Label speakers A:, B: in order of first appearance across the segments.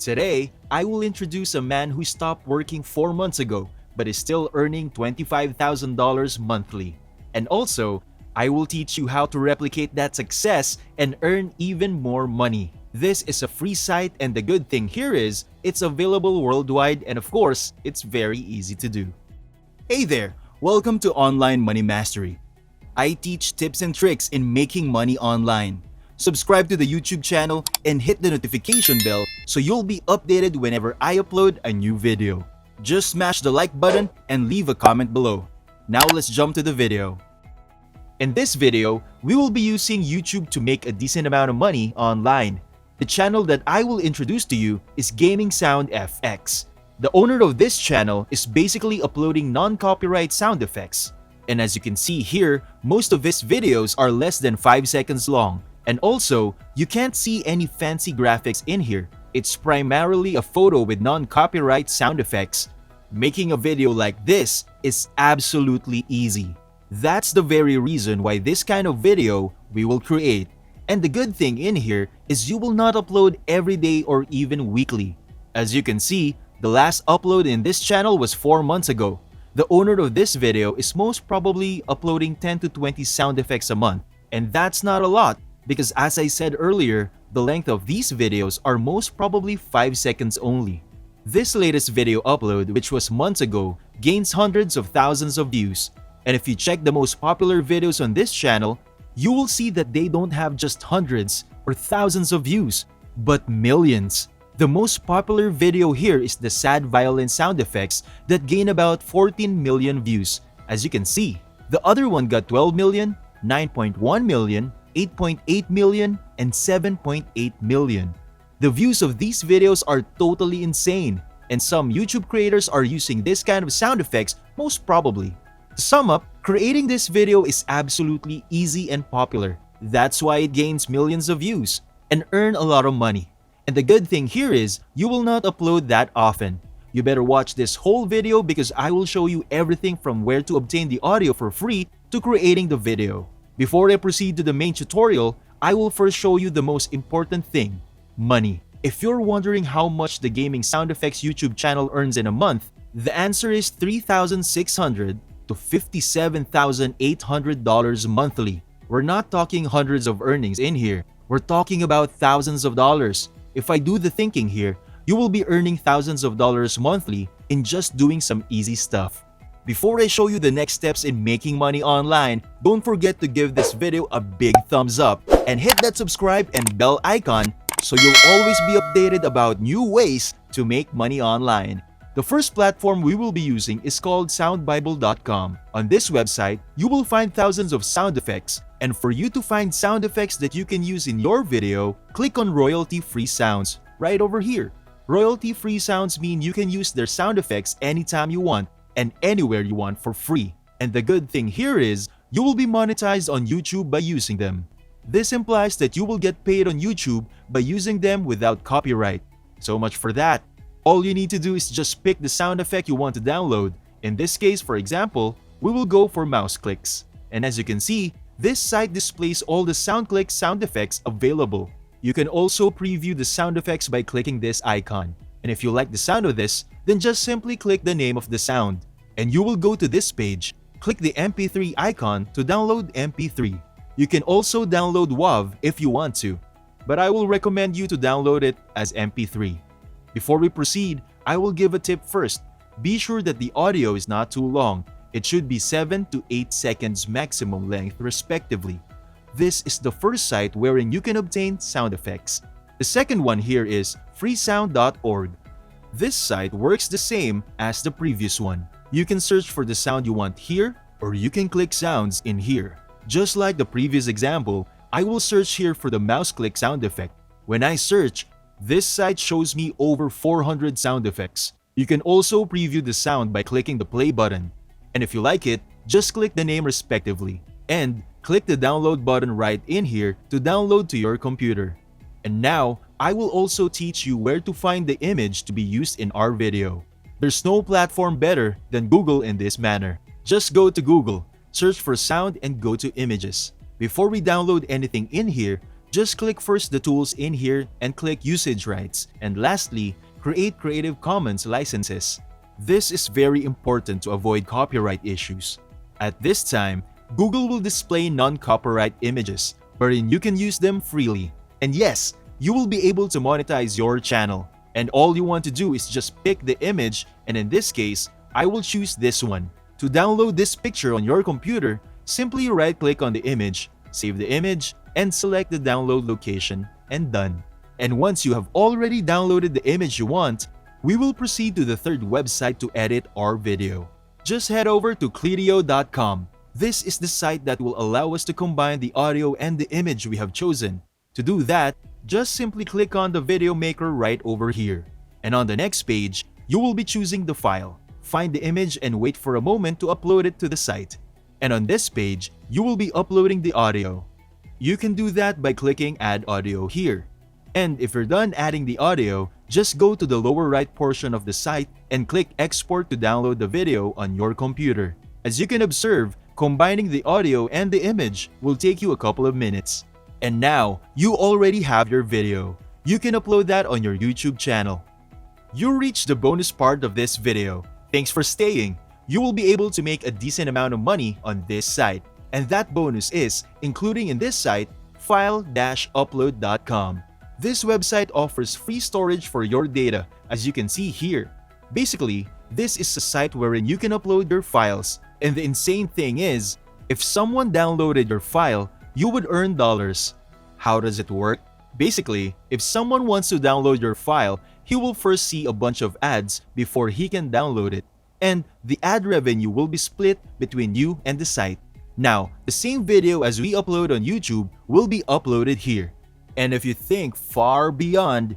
A: Today, I will introduce a man who stopped working 4 months ago but is still earning $25,000 monthly. And also, I will teach you how to replicate that success and earn even more money. This is a free site, and the good thing here is it's available worldwide, and of course, it's very easy to do. Hey there! Welcome to Online Money Mastery. I teach tips and tricks in making money online. Subscribe to the YouTube channel and hit the notification bell so you'll be updated whenever I upload a new video. Just smash the like button and leave a comment below. Now let's jump to the video. In this video, we will be using YouTube to make a decent amount of money online. The channel that I will introduce to you is Gaming Sound FX. The owner of this channel is basically uploading non-copyright sound effects. And as you can see here, most of his videos are less than 5 seconds long. And also, you can't see any fancy graphics in here. It's primarily a photo with non-copyright sound effects. Making a video like this is absolutely easy. That's the very reason why this kind of video we will create. And the good thing in here is you will not upload every day or even weekly. As you can see, the last upload in this channel was 4 months ago. The owner of this video is most probably uploading 10 to 20 sound effects a month. And that's not a lot because, as I said earlier, the length of these videos are most probably 5 seconds only. This latest video upload, which was months ago, gains hundreds of thousands of views. And if you check the most popular videos on this channel, you will see that they don't have just hundreds or thousands of views, but millions. The most popular video here is the sad violin sound effects that gain about 14 million views. As you can see, the other one got 12 million, 9.1 million, 8.8 million, and 7.8 million. The views of these videos are totally insane, and some YouTube creators are using this kind of sound effects most probably. To sum up, creating this video is absolutely easy and popular. That's why it gains millions of views and earn a lot of money. And the good thing here is you will not upload that often. You better watch this whole video because I will show you everything from where to obtain the audio for free to creating the video. Before I proceed to the main tutorial, I will first show you the most important thing: money. If you're wondering how much the Gaming Sound Effects YouTube channel earns in a month, the answer is $3,600 to $57,800 monthly. We're not talking hundreds of earnings in here. We're talking about thousands of dollars. If I do the thinking here, you will be earning thousands of dollars monthly in just doing some easy stuff. Before I show you the next steps in making money online, don't forget to give this video a big thumbs up and hit that subscribe and bell icon so you'll always be updated about new ways to make money online. The first platform we will be using is called soundbible.com. On this website, you will find thousands of sound effects, and for you to find sound effects that you can use in your video, click on royalty-free sounds right over here. Royalty-free sounds mean you can use their sound effects anytime you want and anywhere you want for free. And the good thing here is you will be monetized on YouTube by using them. This implies that you will get paid on YouTube by using them without copyright. So much for that. All you need to do is just pick the sound effect you want to download. In this case, for example, we will go for mouse clicks. And as you can see, this site displays all the SoundClick sound effects available. You can also preview the sound effects by clicking this icon. And if you like the sound of this, then just simply click the name of the sound. And you will go to this page. Click the MP3 icon to download MP3. You can also download WAV if you want to, but I will recommend you to download it as MP3. Before we proceed, I will give a tip first. Be sure that the audio is not too long. It should be 7 to 8 seconds maximum length respectively. This is the first site wherein you can obtain sound effects. The second one here is freesound.org. This site works the same as the previous one. You can search for the sound you want here, or you can click sounds in here. Just like the previous example, I will search here for the mouse click sound effect. When I search, this site shows me over 400 sound effects. You can also preview the sound by clicking the play button. And if you like it, just click the name respectively. And click the download button right in here to download to your computer. And now, I will also teach you where to find the image to be used in our video. There's no platform better than Google in this manner. Just go to Google, search for sound and go to images. Before we download anything in here, Just click first the tools in here and click usage rights, and lastly, create Creative Commons licenses. This is very important to avoid copyright issues. At this time, Google will display non-copyright images, wherein you can use them freely. And yes, you will be able to monetize your channel. And all you want to do is just pick the image, and in this case, I will choose this one. To download this picture on your computer, simply right-click on the image, save the image, and select the download location, and done. And once you have already downloaded the image you want, we will proceed to the third website to edit our video. Just head over to Clidio.com. This is the site that will allow us to combine the audio and the image we have chosen. To do that, just simply click on the video maker right over here. And on the next page, you will be choosing the file. Find the image and wait for a moment to upload it to the site. And on this page, you will be uploading the audio. You can do that by clicking Add Audio here. And if you're done adding the audio, just go to the lower right portion of the site and click Export to download the video on your computer. As you can observe, combining the audio and the image will take you a couple of minutes. And now, you already have your video. You can upload that on your YouTube channel. You reached the bonus part of this video. Thanks for staying. You will be able to make a decent amount of money on this site. And that bonus is, including in this site, file-upload.com. This website offers free storage for your data, as you can see here. Basically, this is a site wherein you can upload your files. And the insane thing is, if someone downloaded your file, you would earn dollars. How does it work? Basically, if someone wants to download your file, he will first see a bunch of ads before he can download it. And the ad revenue will be split between you and the site. Now, the same video as we upload on YouTube will be uploaded here. And if you think far beyond,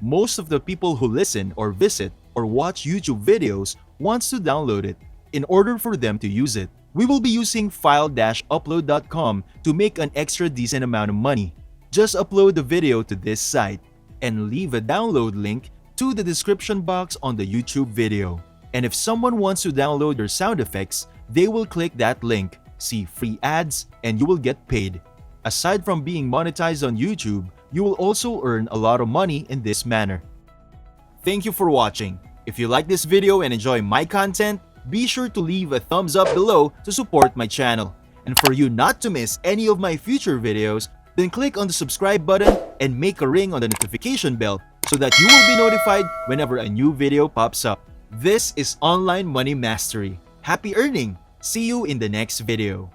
A: most of the people who listen or visit or watch YouTube videos wants to download it in order for them to use it. We will be using file-upload.com to make an extra decent amount of money. Just upload the video to this site and leave a download link to the description box on the YouTube video. And if someone wants to download your sound effects, they will click that link, see free ads, and you will get paid. Aside from being monetized on YouTube, you will also earn a lot of money in this manner. Thank you for watching. If you like this video and enjoy my content, be sure to leave a thumbs up below to support my channel. And for you not to miss any of my future videos, then click on the subscribe button and make a ring on the notification bell so that you will be notified whenever a new video pops up. This is Online Money Mastery. Happy earning! See you in the next video.